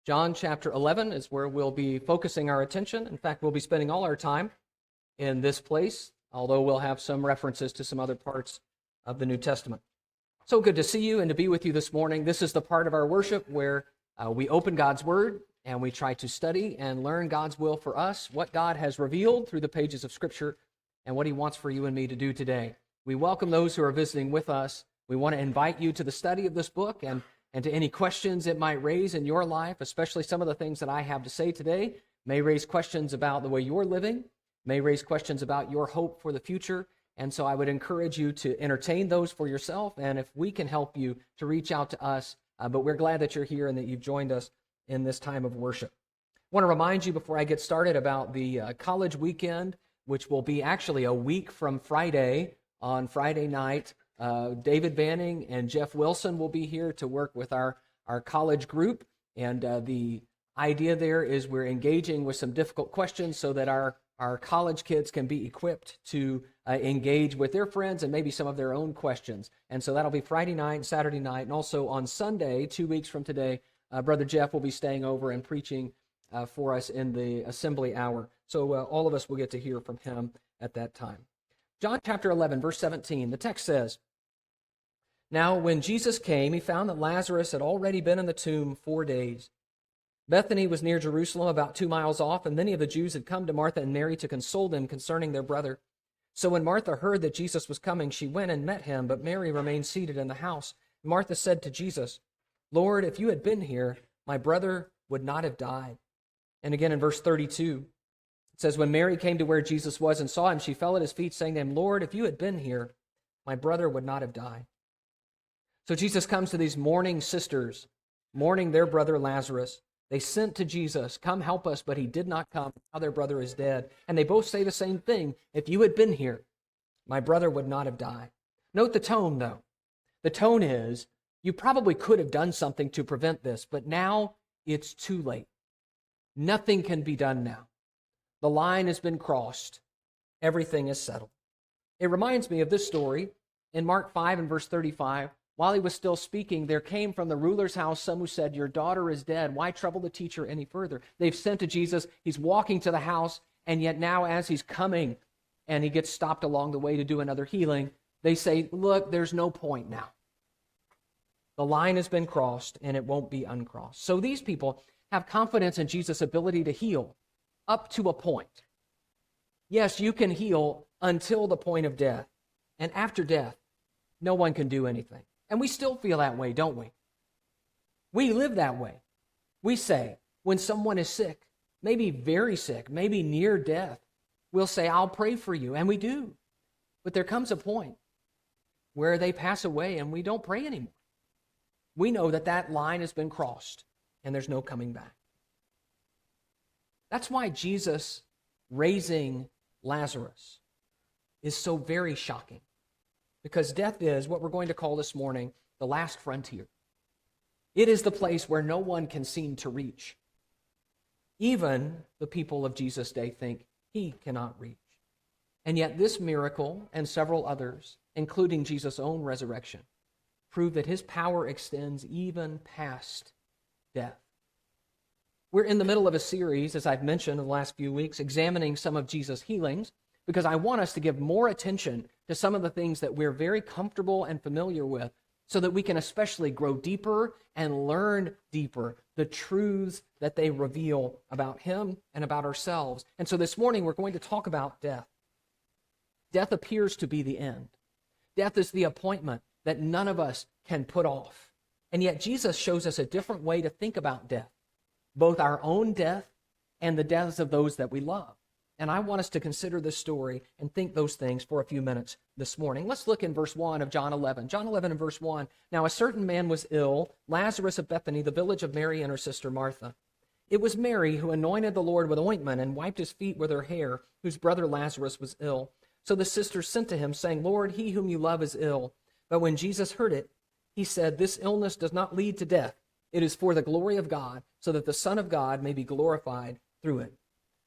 John chapter 11 is where we'll be focusing our attention. In fact, we'll be spending all our time in this place, although we'll have some references to some other parts of the New Testament. So good to see you and to be with you this morning. This is the part of our worship where we open God's Word and we try to study and learn God's will for us, what God has revealed through the pages of Scripture, and what He wants for you and me to do today. We welcome those who are visiting with us. We want to invite you to the study of this book and to any questions it might raise in your life, especially some of the things that I have to say today may raise questions about the way you're living, may raise questions about your hope for the future. And so I would encourage you to entertain those for yourself, and if we can help you, to reach out to us. But we're glad that you're here and that you've joined us in this time of worship. I want to remind you before I get started about the college weekend, which will be actually a week from Friday. On Friday night, David Banning and Jeff Wilson will be here to work with our college group. And the idea there is we're engaging with some difficult questions so that our college kids can be equipped to engage with their friends and maybe some of their own questions. And so that'll be Friday night, Saturday night, and also on Sunday, 2 weeks from today, Brother Jeff will be staying over and preaching for us in the assembly hour. So all of us will get to hear from him at that time. John chapter 11, verse 17, the text says, "Now when Jesus came, he found that Lazarus had already been in the tomb 4 days. Bethany was near Jerusalem, about 2 miles off, and many of the Jews had come to Martha and Mary to console them concerning their brother. So when Martha heard that Jesus was coming, she went and met him, but Mary remained seated in the house. Martha said to Jesus, 'Lord, if you had been here, my brother would not have died.'" And again in verse 32, it says, "When Mary came to where Jesus was and saw him, she fell at his feet, saying to him, 'Lord, if you had been here, my brother would not have died.'" So Jesus comes to these mourning sisters, mourning their brother Lazarus. They sent to Jesus, "Come help us," but he did not come. Now their brother is dead. And they both say the same thing, "If you had been here, my brother would not have died." Note the tone, though. The tone is, you probably could have done something to prevent this, but now it's too late. Nothing can be done now. The line has been crossed. Everything is settled. It reminds me of this story in Mark 5 and verse 35. While he was still speaking, there came from the ruler's house some who said, "Your daughter is dead. Why trouble the teacher any further?" They've sent to Jesus. He's walking to the house, and yet now as he's coming and he gets stopped along the way to do another healing, they say, "Look, there's no point now. The line has been crossed, and it won't be uncrossed." So these people have confidence in Jesus' ability to heal up to a point. Yes, you can heal until the point of death. And after death, no one can do anything. And we still feel that way, don't we? We live that way. We say, when someone is sick, maybe very sick, maybe near death, we'll say, "I'll pray for you," and we do. But there comes a point where they pass away and we don't pray anymore. We know that that line has been crossed and there's no coming back. That's why Jesus raising Lazarus is so very shocking. Because death is what we're going to call this morning the last frontier. It is the place where no one can seem to reach. Even the people of Jesus' day think he cannot reach. And yet this miracle and several others, including Jesus' own resurrection, prove that his power extends even past death. We're in the middle of a series, as I've mentioned in the last few weeks, examining some of Jesus' healings, because I want us to give more attention to some of the things that we're very comfortable and familiar with, so that we can especially grow deeper and learn deeper the truths that they reveal about him and about ourselves. And so this morning we're going to talk about death. Death appears to be the end. Death is the appointment that none of us can put off. And yet Jesus shows us a different way to think about death, both our own death and the deaths of those that we love. And I want us to consider this story and think those things for a few minutes this morning. Let's look in verse 1 of John 11. John 11 and verse 1. "Now a certain man was ill, Lazarus of Bethany, the village of Mary and her sister Martha. It was Mary who anointed the Lord with ointment and wiped his feet with her hair, whose brother Lazarus was ill. So the sisters sent to him, saying, 'Lord, he whom you love is ill.' But when Jesus heard it, he said, 'This illness does not lead to death. It is for the glory of God, so that the Son of God may be glorified through it.'"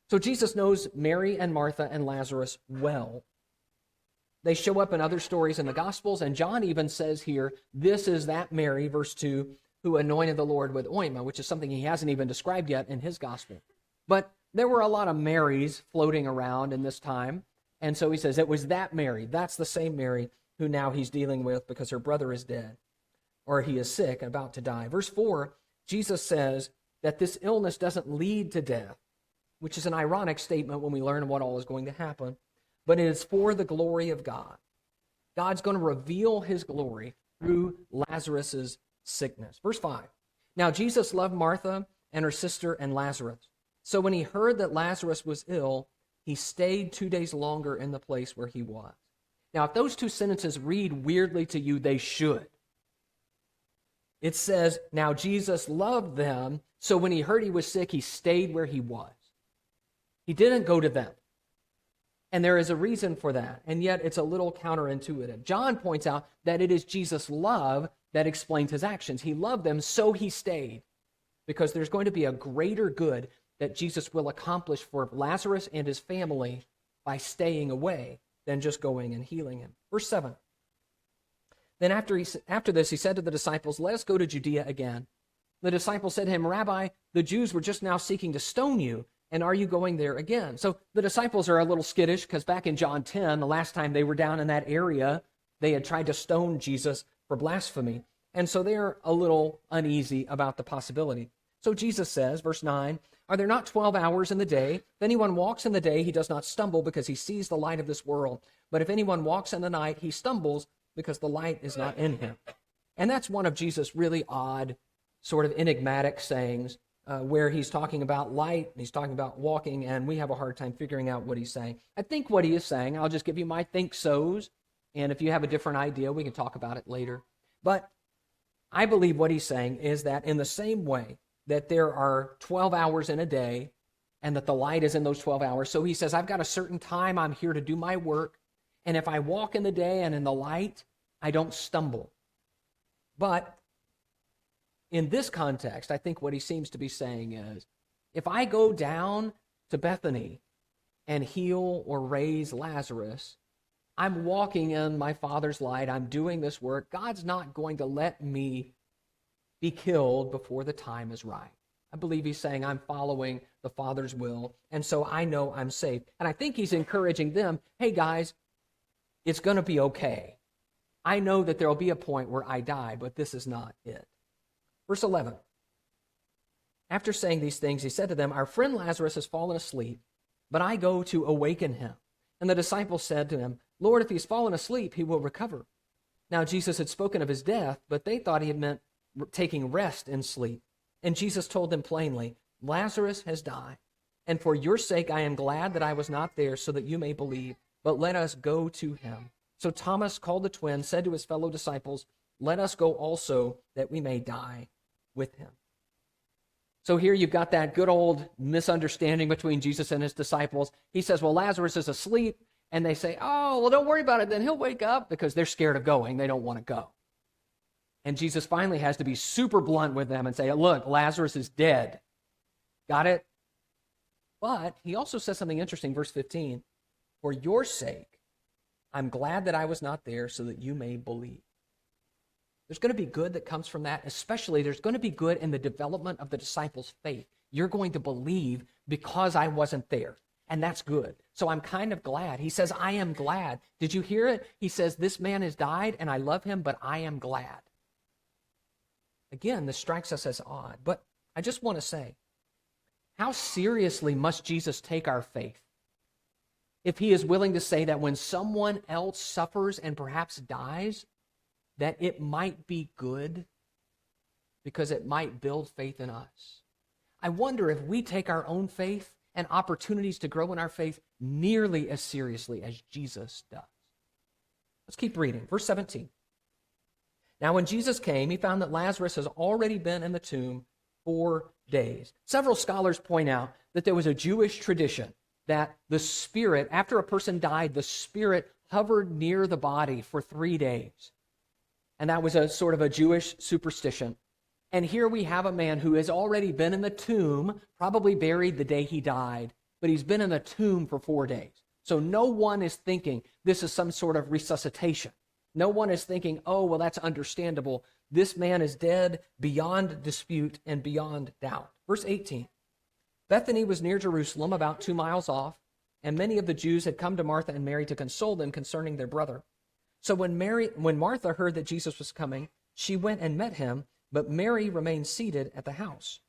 So Jesus knows Mary and Martha and Lazarus well. They show up in other stories in the Gospels, and John even says here, this is that Mary, verse 2, who anointed the Lord with ointment, which is something he hasn't even described yet in his gospel. But there were a lot of Marys floating around in this time. And so he says it was that Mary. That's the same Mary who now he's dealing with because her brother is dead, or he is sick and about to die. Verse 4, Jesus says that this illness doesn't lead to death, which is an ironic statement when we learn what all is going to happen, but it is for the glory of God. God's going to reveal his glory through Lazarus' sickness. Verse 5, now Jesus loved Martha and her sister and Lazarus. So when he heard that Lazarus was ill, he stayed 2 days longer in the place where he was. Now, if those two sentences read weirdly to you, they should. It says, now Jesus loved them, so when he heard he was sick, he stayed where he was. He didn't go to them. And there is a reason for that, and yet it's a little counterintuitive. John points out that it is Jesus' love that explains his actions. He loved them, so he stayed, because there's going to be a greater good that Jesus will accomplish for Lazarus and his family by staying away than just going and healing him. Verse 7. Then after this, he said to the disciples, let us go to Judea again. The disciples said to him, Rabbi, the Jews were just now seeking to stone you, and are you going there again? So the disciples are a little skittish because back in John 10, the last time they were down in that area, they had tried to stone Jesus for blasphemy. And so they're a little uneasy about the possibility. So Jesus says, verse 9, are there not 12 hours in the day? If anyone walks in the day, he does not stumble because he sees the light of this world. But if anyone walks in the night, he stumbles because the light is not in him. And that's one of Jesus' really odd, sort of enigmatic sayings, where he's talking about light, and he's talking about walking, and we have a hard time figuring out what he's saying. I think what he is saying, I'll just give you my think-sos, and if you have a different idea, we can talk about it later. But I believe what he's saying is that in the same way that there are 12 hours in a day, and that the light is in those 12 hours, so he says, I've got a certain time I'm here to do my work, and if I walk in the day and in the light, I don't stumble. But in this context, I think what he seems to be saying is, if I go down to Bethany and heal or raise Lazarus, I'm walking in my Father's light. I'm doing this work. God's not going to let me be killed before the time is right. I believe he's saying I'm following the Father's will, and so I know I'm safe. And I think he's encouraging them, hey guys, it's going to be okay. I know that there will be a point where I die, but this is not it. Verse 11. After saying these things, he said to them, our friend Lazarus has fallen asleep, but I go to awaken him. And the disciples said to him, Lord, if he's fallen asleep, he will recover. Now Jesus had spoken of his death, but they thought he had meant taking rest in sleep. And Jesus told them plainly, Lazarus has died, and for your sake I am glad that I was not there so that you may believe, but let us go to him. So Thomas, called the twin, said to his fellow disciples, let us go also that we may die with him. So here you've got that good old misunderstanding between Jesus and his disciples. He says, well, Lazarus is asleep. And they say, oh, well, don't worry about it. Then he'll wake up, because they're scared of going. They don't want to go. And Jesus finally has to be super blunt with them and say, look, Lazarus is dead. Got it? But he also says something interesting, verse 15. For your sake, I'm glad that I was not there so that you may believe. There's going to be good that comes from that. Especially, there's going to be good in the development of the disciples' faith. You're going to believe because I wasn't there. And that's good. So I'm kind of glad. He says, I am glad. Did you hear it? He says, this man has died and I love him, but I am glad. Again, this strikes us as odd. But I just want to say, how seriously must Jesus take our faith if he is willing to say that when someone else suffers and perhaps dies, that it might be good because it might build faith in us? I wonder if we take our own faith and opportunities to grow in our faith nearly as seriously as Jesus does. Let's keep reading. Verse 17. Now when Jesus came, he found that Lazarus has already been in the tomb 4 days. Several scholars point out that there was a Jewish tradition that the spirit, after a person died, the spirit hovered near the body for 3 days. And that was a sort of a Jewish superstition. And here we have a man who has already been in the tomb, probably buried the day he died, but he's been in the tomb for 4 days. So no one is thinking this is some sort of resuscitation. No one is thinking, oh, well, that's understandable This man is dead beyond dispute and beyond doubt. Verse 18. Bethany was near Jerusalem, about 2 miles off, and many of the Jews had come to Martha and Mary to console them concerning their brother. So when Martha heard that Jesus was coming, she went and met him, but Mary remained seated at the house.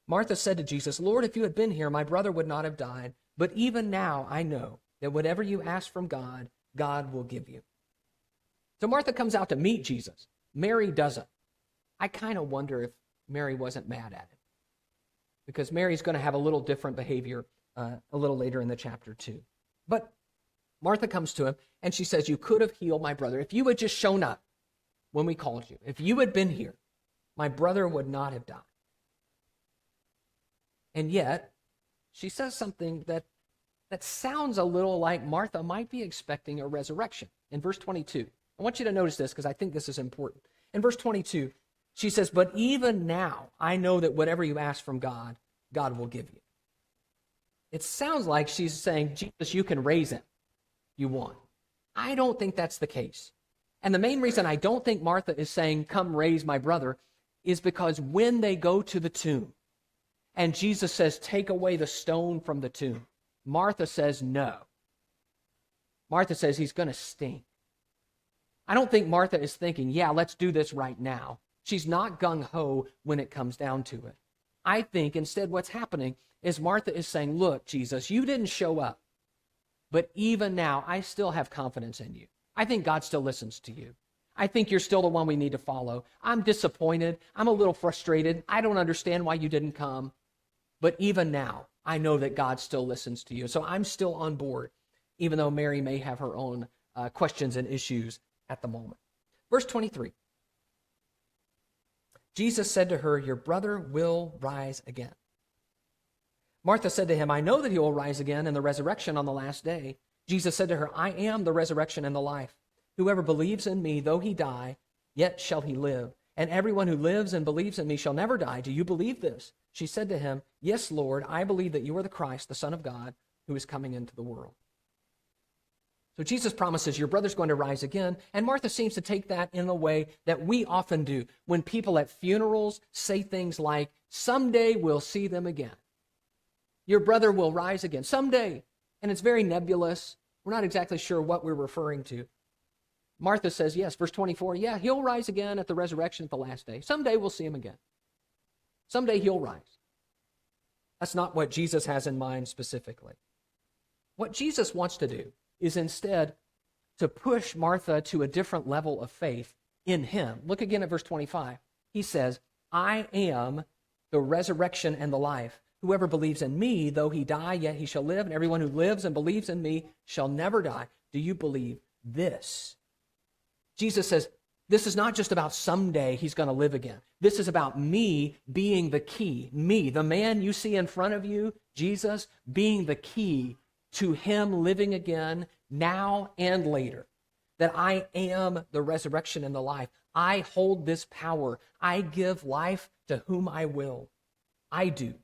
Martha said to Jesus, Lord, if you had been here, my brother would not have died. But even now I know that whatever you ask from God, God will give you. So Martha comes out to meet Jesus. Mary doesn't. I kind of wonder if Mary wasn't mad at him, because Mary's going to have a little different behavior a little later in the chapter too. But Martha comes to him and she says, you could have healed my brother. If you had just shown up when we called you, if you had been here, my brother would not have died. And yet, she says something that sounds a little like Martha might be expecting a resurrection. In verse 22, I want you to notice this because I think this is important. In verse 22, she says, but even now I know that whatever you ask from God, God will give you. It sounds like she's saying, Jesus, you can raise him. You want. I don't think that's the case. And the main reason I don't think Martha is saying, come raise my brother, is because when they go to the tomb and Jesus says, take away the stone from the tomb, Martha says no. Martha says he's going to stink. I don't think Martha is thinking, yeah, let's do this right now. She's not gung-ho when it comes down to it. I think instead what's happening is Martha is saying, look, Jesus, you didn't show up, but even now I still have confidence in you. I think God still listens to you. I think you're still the one we need to follow. I'm disappointed. I'm a little frustrated. I don't understand why you didn't come. But even now, I know that God still listens to you. So I'm still on board, even though Mary may have her own questions and issues at the moment. Verse 23. Jesus said to her, your brother will rise again. Martha said to him, I know that he will rise again in the resurrection on the last day. Jesus said to her, I am the resurrection and the life. Whoever believes in me, though he die, yet shall he live. And everyone who lives and believes in me shall never die. Do you believe this? She said to him, yes, Lord, I believe that you are the Christ, the Son of God, who is coming into the world. So Jesus promises your brother's going to rise again, and Martha seems to take that in a way that we often do when people at funerals say things like, someday we'll see them again. Your brother will rise again, someday. And it's very nebulous. We're not exactly sure what we're referring to. Martha says, yes, verse 24, yeah, he'll rise again at the resurrection at the last day. Someday we'll see him again. Someday he'll rise. That's not what Jesus has in mind specifically. What Jesus wants to do is instead to push Martha to a different level of faith in him. Look again at verse 25. He says, I am the resurrection and the life. Whoever believes in me, though he die, yet he shall live. And everyone who lives and believes in me shall never die. Do you believe this? Jesus says, this is not just about someday he's going to live again. This is about me being the key. Me, the man you see in front of you, Jesus, being the key to him living again now and later. That I am the resurrection and the life. I hold this power. I give life to whom I will. I do.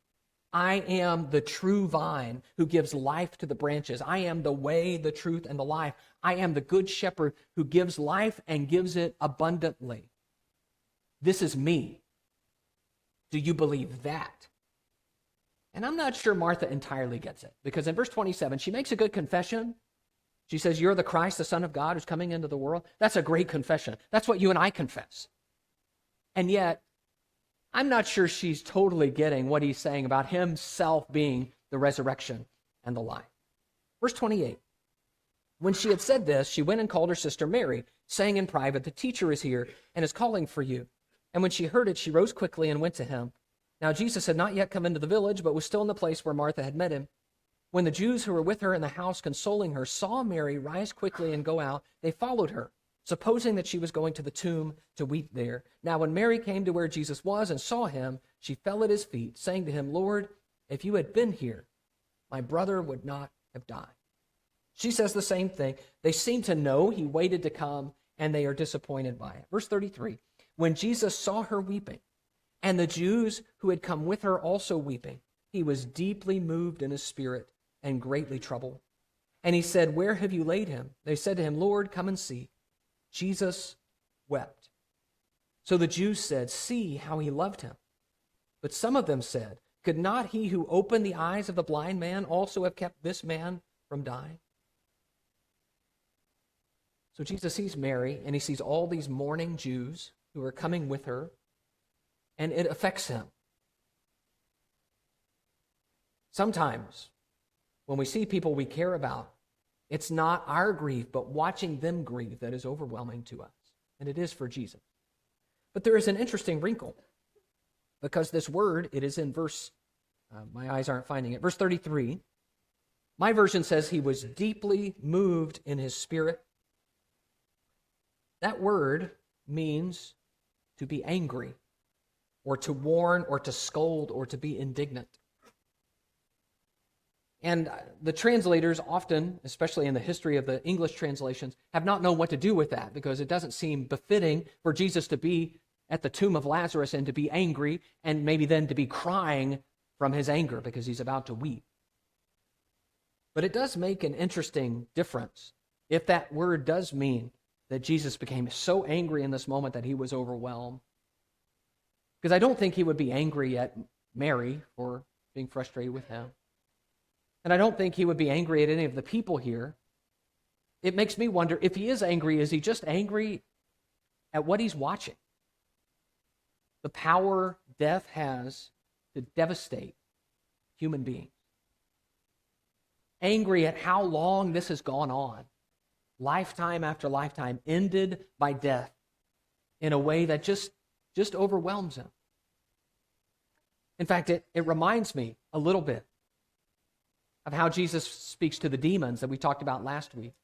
I am the true vine who gives life to the branches. I am the way, the truth, and the life. I am the good shepherd who gives life and gives it abundantly. This is me. Do you believe that? And I'm not sure Martha entirely gets it, because in verse 27, she makes a good confession. She says, you're the Christ, the Son of God, who's coming into the world. That's a great confession. That's what you and I confess. And yet, I'm not sure she's totally getting what he's saying about himself being the resurrection and the life. Verse 28. When she had said this, she went and called her sister Mary, saying in private, the teacher is here and is calling for you. And when she heard it, she rose quickly and went to him. Now Jesus had not yet come into the village, but was still in the place where Martha had met him. When the Jews who were with her in the house consoling her saw Mary rise quickly and go out, they followed her, supposing that she was going to the tomb to weep there. Now when Mary came to where Jesus was and saw him, she fell at his feet, saying to him, Lord, if you had been here, my brother would not have died. She says the same thing. They seem to know he waited to come, and they are disappointed by it. Verse 33, when Jesus saw her weeping, and the Jews who had come with her also weeping, he was deeply moved in his spirit and greatly troubled. And he said, where have you laid him? They said to him, Lord, come and see. Jesus wept. So the Jews said, "See how he loved him." But some of them said, "Could not he who opened the eyes of the blind man also have kept this man from dying?" So Jesus sees Mary, and he sees all these mourning Jews who are coming with her, and it affects him. Sometimes, when we see people we care about, it's not our grief, but watching them grieve that is overwhelming to us. And it is for Jesus. But there is an interesting wrinkle, because this word, it is in my eyes aren't finding it, verse 33. My version says he was deeply moved in his spirit. That word means to be angry, or to warn, or to scold, or to be indignant. And the translators often, especially in the history of the English translations, have not known what to do with that, because it doesn't seem befitting for Jesus to be at the tomb of Lazarus and to be angry, and maybe then to be crying from his anger because he's about to weep. But it does make an interesting difference if that word does mean that Jesus became so angry in this moment that he was overwhelmed. Because I don't think he would be angry at Mary for being frustrated with him. And I don't think he would be angry at any of the people here. It makes me wonder, if he is angry, is he just angry at what he's watching? The power death has to devastate human beings. Angry at how long this has gone on, lifetime after lifetime, ended by death in a way that just overwhelms him. In fact, it reminds me a little bit of how Jesus speaks to the demons that we talked about last week,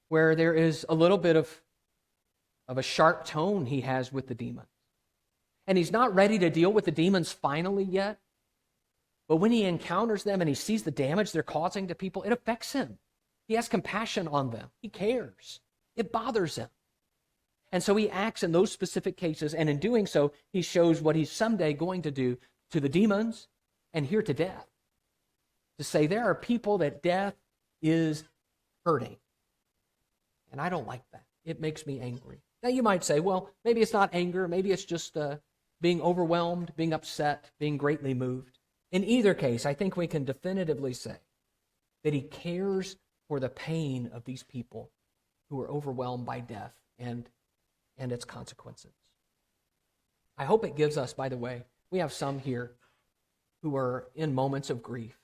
where there is a little bit of a sharp tone he has with the demons. And he's not ready to deal with the demons finally yet, but when he encounters them and he sees the damage they're causing to people, it affects him. He has compassion on them. He cares. It bothers him. And so he acts in those specific cases, and in doing so, he shows what he's someday going to do to the demons and here to death. To say there are people that death is hurting. And I don't like that. It makes me angry. Now you might say, well, maybe it's not anger. Maybe it's just being overwhelmed, being upset, being greatly moved. In either case, I think we can definitively say that he cares for the pain of these people who are overwhelmed by death and its consequences. I hope it gives us, by the way, we have some here who are in moments of grief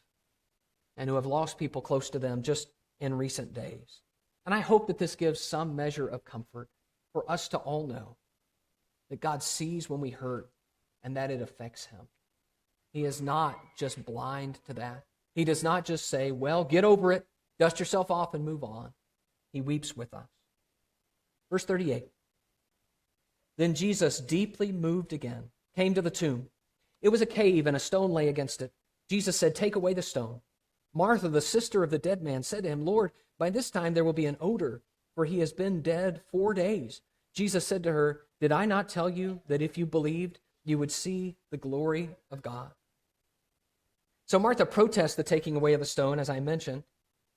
and who have lost people close to them just in recent days. And I hope that this gives some measure of comfort for us to all know that God sees when we hurt and that it affects him. He is not just blind to that. He does not just say, well, get over it, dust yourself off and move on. He weeps with us. Verse 38. Then Jesus, deeply moved again, came to the tomb. It was a cave, and a stone lay against it. Jesus said, "Take away the stone." Martha, the sister of the dead man, said to him, "Lord, by this time there will be an odor, for he has been dead 4 days." Jesus said to her, "Did I not tell you that if you believed, you would see the glory of God?" So Martha protests the taking away of the stone, as I mentioned.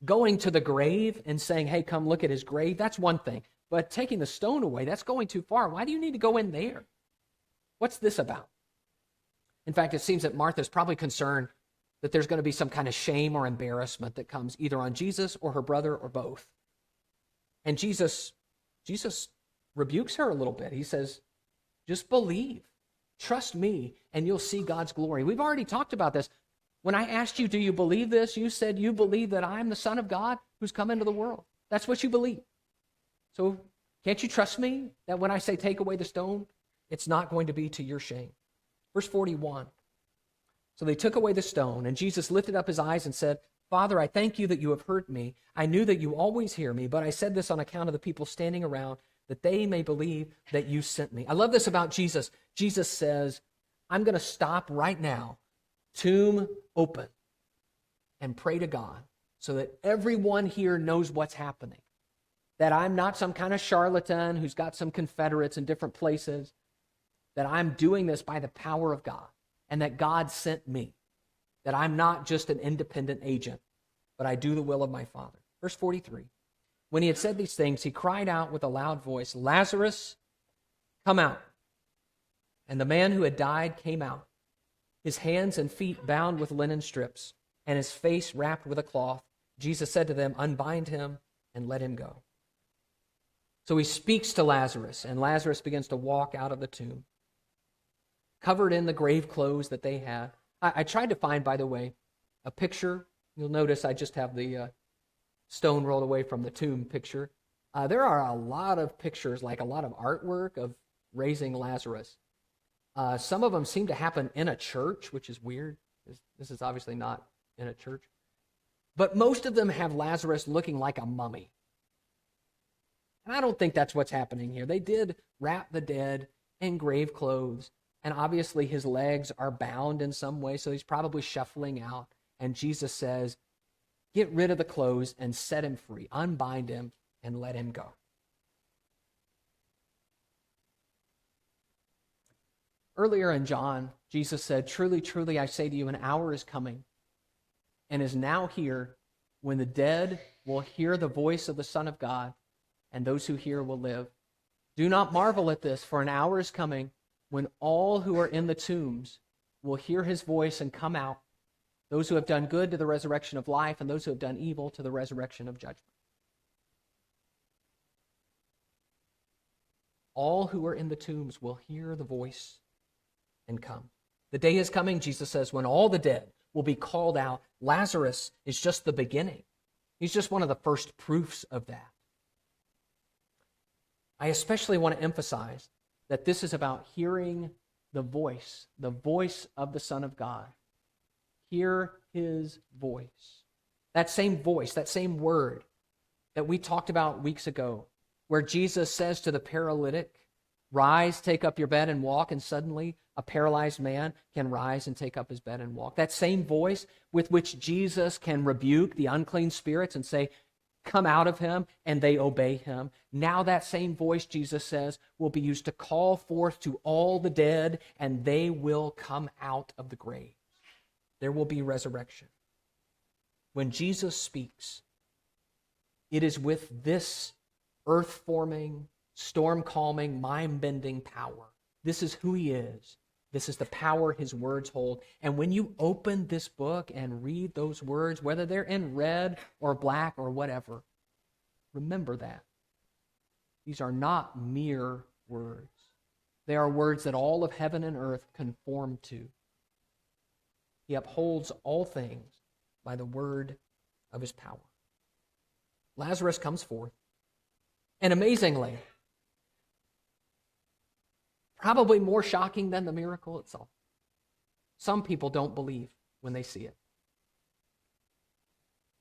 Going to the grave and saying, hey, come look at his grave, that's one thing. But taking the stone away, that's going too far. Why do you need to go in there? What's this about? In fact, it seems that Martha's probably concerned that there's going to be some kind of shame or embarrassment that comes either on Jesus or her brother or both. And Jesus rebukes her a little bit. He says, just believe. Trust me, and you'll see God's glory. We've already talked about this. When I asked you, do you believe this? You said you believe that I'm the Son of God who's come into the world. That's what you believe. So can't you trust me that when I say take away the stone, it's not going to be to your shame? Verse 41. So they took away the stone, and Jesus lifted up his eyes and said, Father, I thank you that you have heard me. I knew that you always hear me, but I said this on account of the people standing around, that they may believe that you sent me. I love this about Jesus. Jesus says, I'm going to stop right now, tomb open, and pray to God so that everyone here knows what's happening. That I'm not some kind of charlatan who's got some confederates in different places. That I'm doing this by the power of God, and that God sent me. That I'm not just an independent agent, but I do the will of my Father. Verse 43. When he had said these things, he cried out with a loud voice, Lazarus, come out." And the man who had died came out, his hands and feet bound with linen strips, and his face wrapped with a cloth. Jesus said to them, "Unbind him and let him go." So he speaks to Lazarus, and Lazarus begins to walk out of the tomb, covered in the grave clothes that they had. I tried to find, by the way, a picture. You'll notice I just have the stone rolled away from the tomb picture. There are a lot of pictures, like a lot of artwork of raising Lazarus. Some of them seem to happen in a church, which is weird. This is obviously not in a church. But most of them have Lazarus looking like a mummy. And I don't think that's what's happening here. They did wrap the dead in grave clothes, and obviously his legs are bound in some way, so he's probably shuffling out. And Jesus says, "Get rid of the clothes and set him free. Unbind him and let him go." Earlier in John, Jesus said, "Truly, truly, I say to you, an hour is coming and is now here when the dead will hear the voice of the Son of God, and those who hear will live. Do not marvel at this, for an hour is coming when all who are in the tombs will hear his voice and come out, those who have done good to the resurrection of life, and those who have done evil to the resurrection of judgment." All who are in the tombs will hear the voice and come. The day is coming, Jesus says, when all the dead will be called out. Lazarus is just the beginning. He's just one of the first proofs of that. I especially want to emphasize that this is about hearing the voice of the Son of God. Hear his voice. That same voice, that same word that we talked about weeks ago, where Jesus says to the paralytic, "Rise, take up your bed and walk," and suddenly a paralyzed man can rise and take up his bed and walk. That same voice with which Jesus can rebuke the unclean spirits and say, "Come out of him," and they obey him. Now that same voice, Jesus says, will be used to call forth to all the dead, and they will come out of the grave. There will be resurrection. When Jesus speaks, it is with this earth-forming, storm-calming, mind-bending power. This is who he is. This is the power his words hold. And when you open this book and read those words, whether they're in red or black or whatever, remember that. These are not mere words. They are words that all of heaven and earth conform to. He upholds all things by the word of his power. Lazarus comes forth. And amazingly, probably more shocking than the miracle itself, some people don't believe when they see it.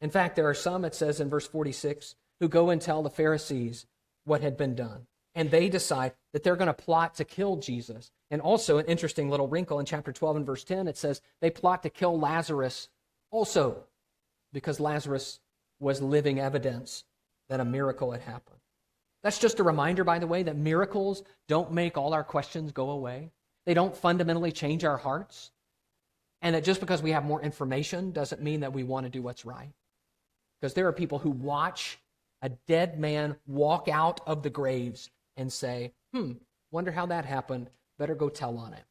In fact, there are some, it says in verse 46, who go and tell the Pharisees what had been done. And they decide that they're going to plot to kill Jesus. And also, an interesting little wrinkle in chapter 12 and verse 10, it says they plot to kill Lazarus also, because Lazarus was living evidence that a miracle had happened. That's just a reminder, by the way, that miracles don't make all our questions go away. They don't fundamentally change our hearts. And that just because we have more information doesn't mean that we want to do what's right. Because there are people who watch a dead man walk out of the graves and say, wonder how that happened. Better go tell on it.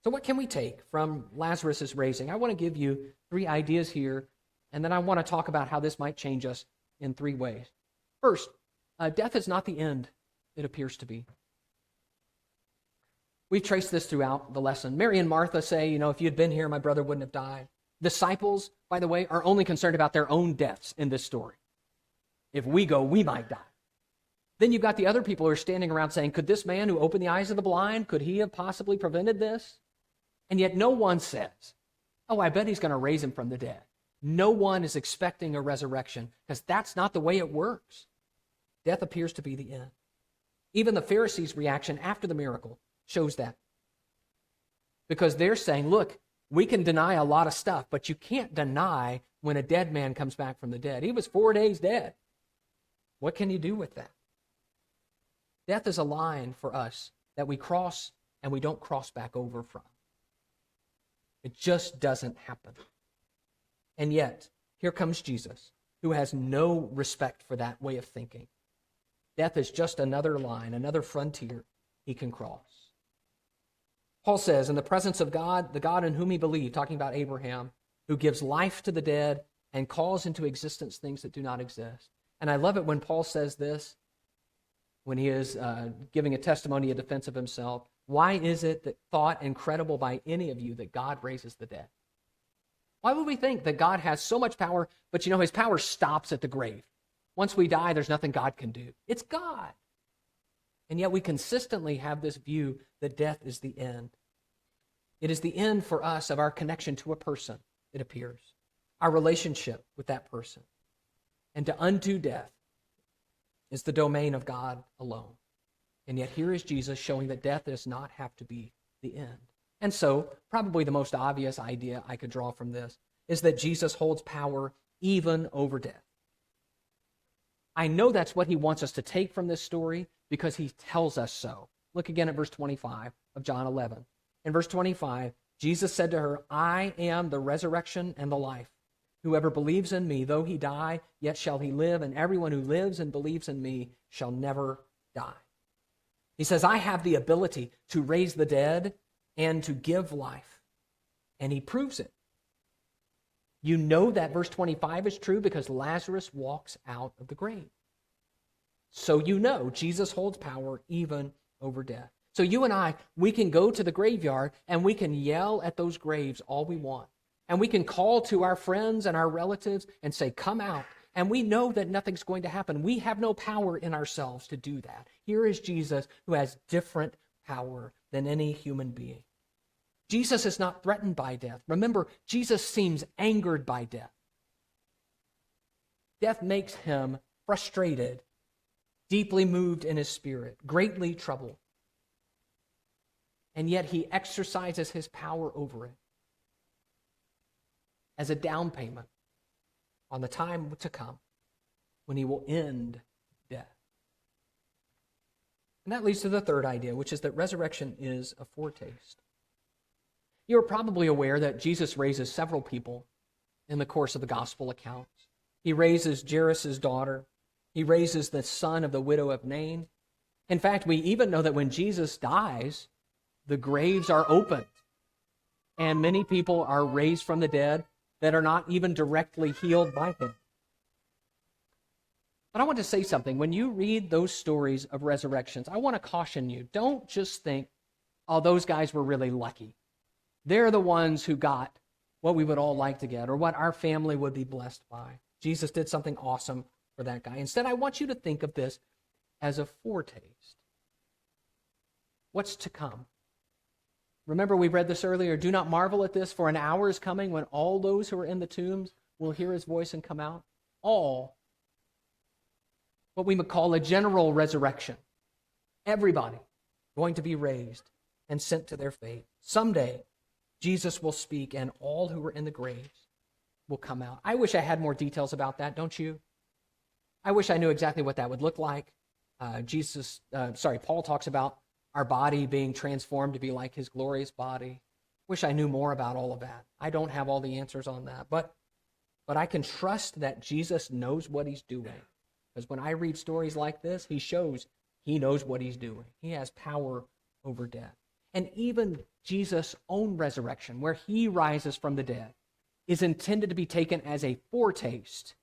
So what can we take from Lazarus' raising? I want to give you 3 ideas here, and then I want to talk about how this might change us in 3 ways. First, death is not the end it appears to be. We've traced this throughout the lesson. Mary and Martha say, if you had been here, my brother wouldn't have died. Disciples, by the way, are only concerned about their own deaths in this story. If we go, we might die. Then you've got the other people who are standing around saying, could this man who opened the eyes of the blind, could he have possibly prevented this? And yet no one says, oh, I bet he's going to raise him from the dead. No one is expecting a resurrection because that's not the way it works. Death appears to be the end. Even the Pharisees' reaction after the miracle shows that. Because they're saying, look, we can deny a lot of stuff, but you can't deny when a dead man comes back from the dead. He was 4 days dead. What can you do with that? Death is a line for us that we cross and we don't cross back over from. It just doesn't happen. And yet, here comes Jesus, who has no respect for that way of thinking. Death is just another line, another frontier he can cross. Paul says, in the presence of God, the God in whom he believed, talking about Abraham, who gives life to the dead and calls into existence things that do not exist. And I love it when Paul says this, when he is giving a testimony in defense of himself. Why is it that thought incredible by any of you that God raises the dead? Why would we think that God has so much power, but his power stops at the grave? Once we die, there's nothing God can do. It's God. And yet we consistently have this view that death is the end. It is the end for us of our connection to a person, it appears, our relationship with that person. And to undo death is the domain of God alone. And yet here is Jesus showing that death does not have to be the end. And so, probably the most obvious idea I could draw from this is that Jesus holds power even over death. I know that's what he wants us to take from this story because he tells us so. Look again at verse 25 of John 11. In verse 25, Jesus said to her, I am the resurrection and the life. Whoever believes in me, though he die, yet shall he live, and everyone who lives and believes in me shall never die. He says, I have the ability to raise the dead and to give life. And he proves it. You know that verse 25 is true because Lazarus walks out of the grave. So you know Jesus holds power even over death. So you and I, we can go to the graveyard and we can yell at those graves all we want. And we can call to our friends and our relatives and say, come out. And we know that nothing's going to happen. We have no power in ourselves to do that. Here is Jesus who has different power than any human being. Jesus is not threatened by death. Remember, Jesus seems angered by death. Death makes him frustrated, deeply moved in his spirit, greatly troubled. And yet he exercises his power over it as a down payment on the time to come when he will end death. And that leads to the third idea, which is that resurrection is a foretaste. You're probably aware that Jesus raises several people in the course of the gospel accounts. He raises Jairus' daughter. He raises the son of the widow of Nain. In fact, we even know that when Jesus dies, the graves are opened, and many people are raised from the dead that are not even directly healed by him. But I want to say something. When you read those stories of resurrections, I want to caution you. Don't just think, oh, those guys were really lucky. They're the ones who got what we would all like to get or what our family would be blessed by. Jesus did something awesome for that guy. Instead, I want you to think of this as a foretaste. What's to come? Remember, we read this earlier. Do not marvel at this, for an hour is coming when all those who are in the tombs will hear his voice and come out. All. What we would call a general resurrection. Everybody going to be raised and sent to their fate. Someday, Jesus will speak and all who were in the graves will come out. I wish I had more details about that, don't you? I wish I knew exactly what that would look like. Paul talks about our body being transformed to be like his glorious body. Wish I knew more about all of that. I don't have all the answers on that. But I can trust that Jesus knows what he's doing. Because when I read stories like this, he shows he knows what he's doing. He has power over death. And even Jesus' own resurrection, where he rises from the dead, is intended to be taken as a foretaste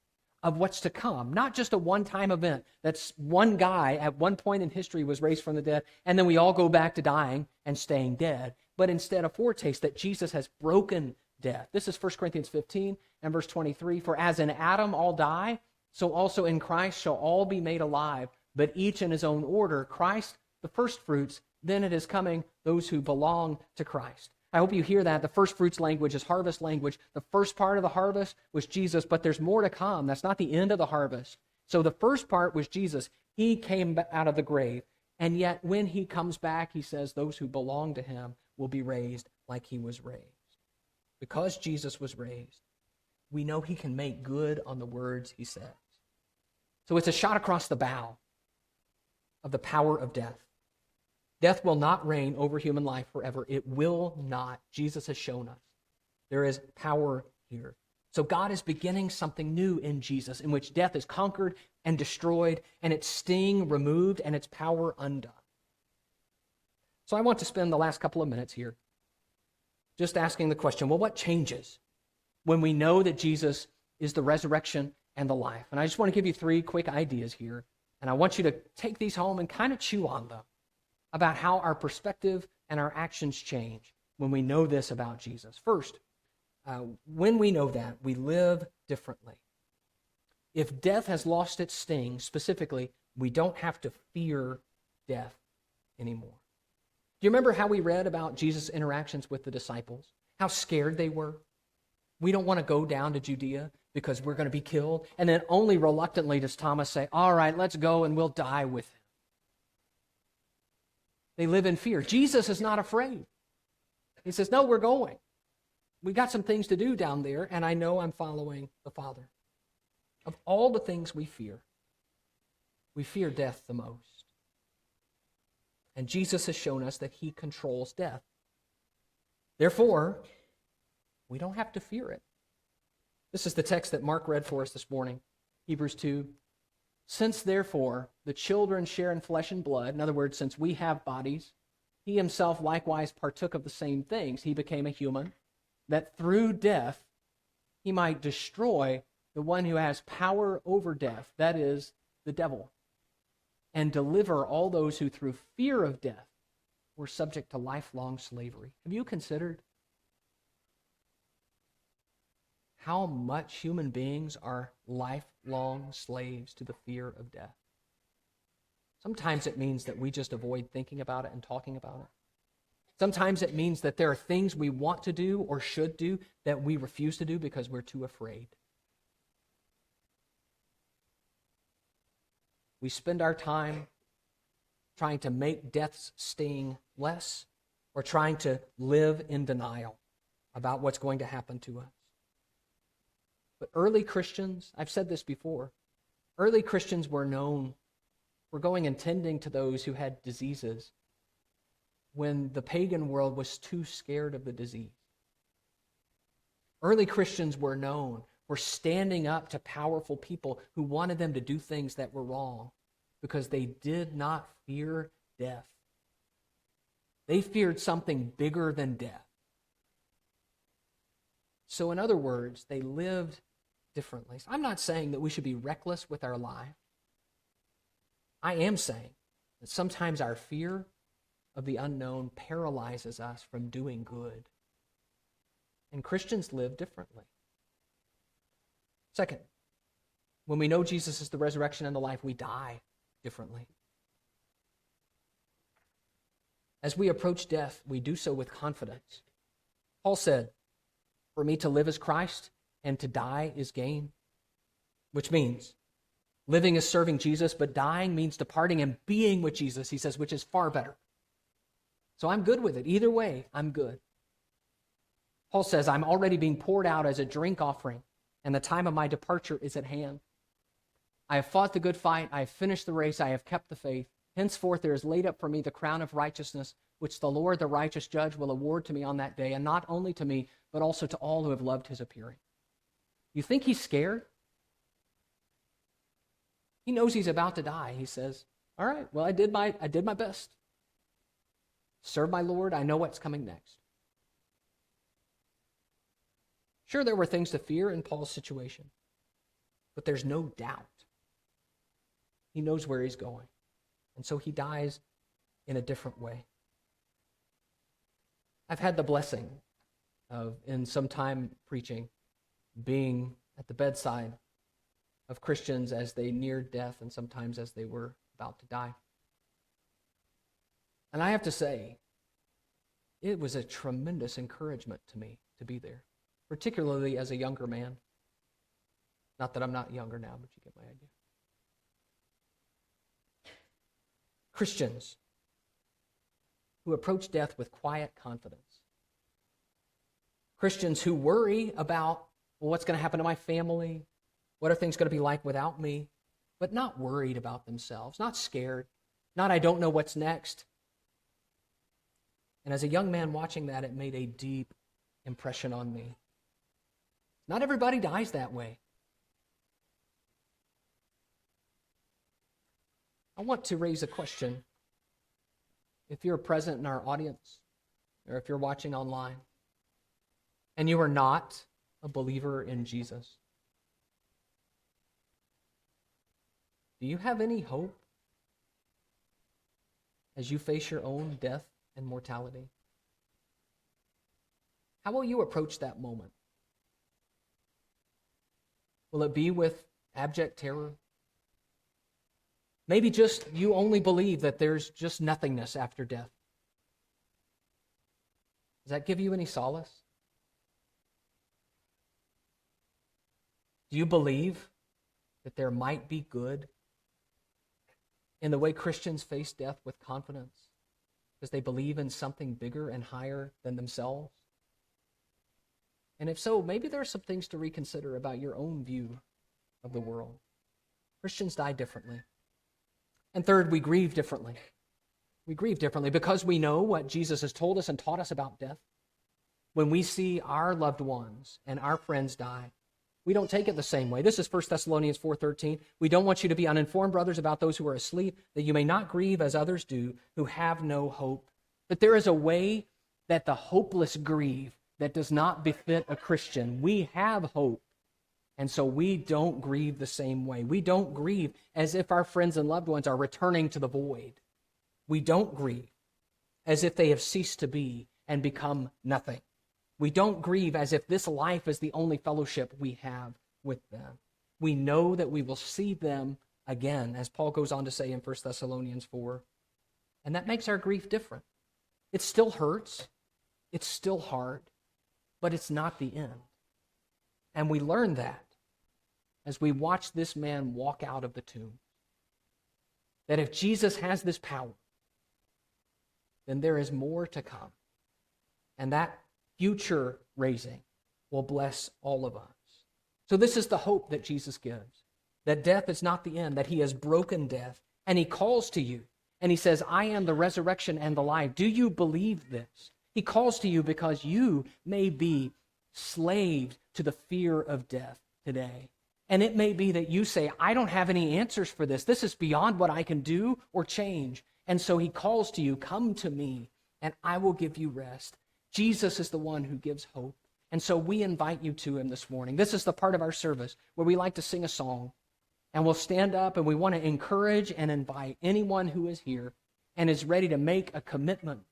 of what's to come, not just a one-time event. That's one guy at one point in history was raised from the dead, and then we all go back to dying and staying dead, but instead a foretaste that Jesus has broken death. This is 1 Corinthians 15 and verse 23. For as in Adam all die, so also in Christ shall all be made alive, but each in his own order. Christ, the first fruits, then it is coming those who belong to Christ. I hope you hear that. The first fruits language is harvest language. The first part of the harvest was Jesus, but there's more to come. That's not the end of the harvest. So the first part was Jesus. He came out of the grave. And yet when he comes back, he says those who belong to him will be raised like he was raised. Because Jesus was raised, we know he can make good on the words he says. So it's a shot across the bow of the power of death. Death will not reign over human life forever. It will not. Jesus has shown us. There is power here. So God is beginning something new in Jesus, in which death is conquered and destroyed, and its sting removed, and its power undone. So I want to spend the last couple of minutes here just asking the question, well, what changes when we know that Jesus is the resurrection and the life? And I just want to give you 3 quick ideas here, and I want you to take these home and kind of chew on them about how our perspective and our actions change when we know this about Jesus. First, when we know that, we live differently. If death has lost its sting, specifically, we don't have to fear death anymore. Do you remember how we read about Jesus' interactions with the disciples? How scared they were? We don't want to go down to Judea because we're going to be killed. And then only reluctantly does Thomas say, all right, let's go and we'll die with him. They live in fear. Jesus is not afraid. He says, no, we're going. We got some things to do down there, and I know I'm following the Father. Of all the things we fear death the most. And Jesus has shown us that he controls death. Therefore, we don't have to fear it. This is the text that Mark read for us this morning, Hebrews 2. Since, therefore, the children share in flesh and blood, in other words, since we have bodies, he himself likewise partook of the same things. He became a human, that through death he might destroy the one who has power over death, that is, the devil, and deliver all those who through fear of death were subject to lifelong slavery. Have you considered how much human beings are lifelong slaves to the fear of death? Sometimes it means that we just avoid thinking about it and talking about it. Sometimes it means that there are things we want to do or should do that we refuse to do because we're too afraid. We spend our time trying to make death's sting less or trying to live in denial about what's going to happen to us. But early Christians, I've said this before, early Christians were known for going and tending to those who had diseases when the pagan world was too scared of the disease. Early Christians were known for standing up to powerful people who wanted them to do things that were wrong because they did not fear death. They feared something bigger than death. So in other words, they lived differently. So I'm not saying that we should be reckless with our life. I am saying that sometimes our fear of the unknown paralyzes us from doing good. And Christians live differently. Second, when we know Jesus is the resurrection and the life, we die differently. As we approach death, we do so with confidence. Paul said, "For me to live is Christ, and to die is gain," which means living is serving Jesus, but dying means departing and being with Jesus, he says, which is far better. So I'm good with it. Either way, I'm good. Paul says, I'm already being poured out as a drink offering, and the time of my departure is at hand. I have fought the good fight. I have finished the race. I have kept the faith. Henceforth there is laid up for me the crown of righteousness, which the Lord, the righteous judge, will award to me on that day, and not only to me, but also to all who have loved his appearing. You think he's scared? He knows he's about to die. He says, all right, well, I did my best. Serve my Lord. I know what's coming next. Sure, there were things to fear in Paul's situation, but there's no doubt. He knows where he's going, and so he dies in a different way. I've had the blessing of, in some time preaching, being at the bedside of Christians as they neared death and sometimes as they were about to die. And I have to say, it was a tremendous encouragement to me to be there, particularly as a younger man. Not that I'm not younger now, but you get my idea. Christians who approach death with quiet confidence. Christians who worry about, well, what's going to happen to my family? What are things going to be like without me? But not worried about themselves, not scared, not I don't know what's next. And as a young man watching that, it made a deep impression on me. Not everybody dies that way. I want to raise a question. If you're present in our audience, or if you're watching online, and you are not a believer in Jesus, do you have any hope as you face your own death and mortality? How will you approach that moment? Will it be with abject terror? Maybe just you only believe that there's just nothingness after death. Does that give you any solace? Do you believe that there might be good in the way Christians face death with confidence because they believe in something bigger and higher than themselves? And if so, maybe there are some things to reconsider about your own view of the world. Christians die differently. And third, we grieve differently. We grieve differently because we know what Jesus has told us and taught us about death. When we see our loved ones and our friends die, we don't take it the same way. This is 1 Thessalonians 4:13. We don't want you to be uninformed, brothers, about those who are asleep, that you may not grieve as others do, who have no hope. But there is a way that the hopeless grieve that does not befit a Christian. We have hope. And so we don't grieve the same way. We don't grieve as if our friends and loved ones are returning to the void. We don't grieve as if they have ceased to be and become nothing. We don't grieve as if this life is the only fellowship we have with them. We know that we will see them again, as Paul goes on to say in 1 Thessalonians 4. And that makes our grief different. It still hurts. It's still hard. But it's not the end. And we learn that as we watch this man walk out of the tomb. That if Jesus has this power, then there is more to come. And that future raising will bless all of us. So this is the hope that Jesus gives. That death is not the end, that he has broken death. And he calls to you. And he says, I am the resurrection and the life. Do you believe this? He calls to you because you may be slaved to the fear of death today. And it may be that you say, I don't have any answers for this. This is beyond what I can do or change. And so he calls to you, come to me, and I will give you rest. Jesus is the one who gives hope. And so we invite you to him this morning. This is the part of our service where we like to sing a song. And we'll stand up and we want to encourage and invite anyone who is here and is ready to make a commitment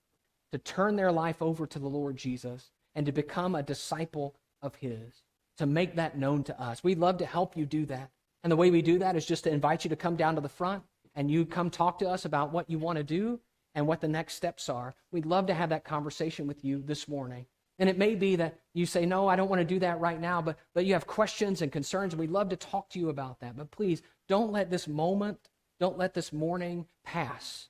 to turn their life over to the Lord Jesus and to become a disciple of his, to make that known to us. We'd love to help you do that. And the way we do that is just to invite you to come down to the front and you come talk to us about what you want to do and what the next steps are. We'd love to have that conversation with you this morning. And it may be that you say, no, I don't want to do that right now, but you have questions and concerns, and we'd love to talk to you about that. But please, don't let this moment, don't let this morning pass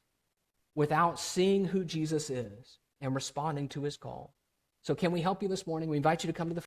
without seeing who Jesus is and responding to his call. So can we help you this morning? We invite you to come to the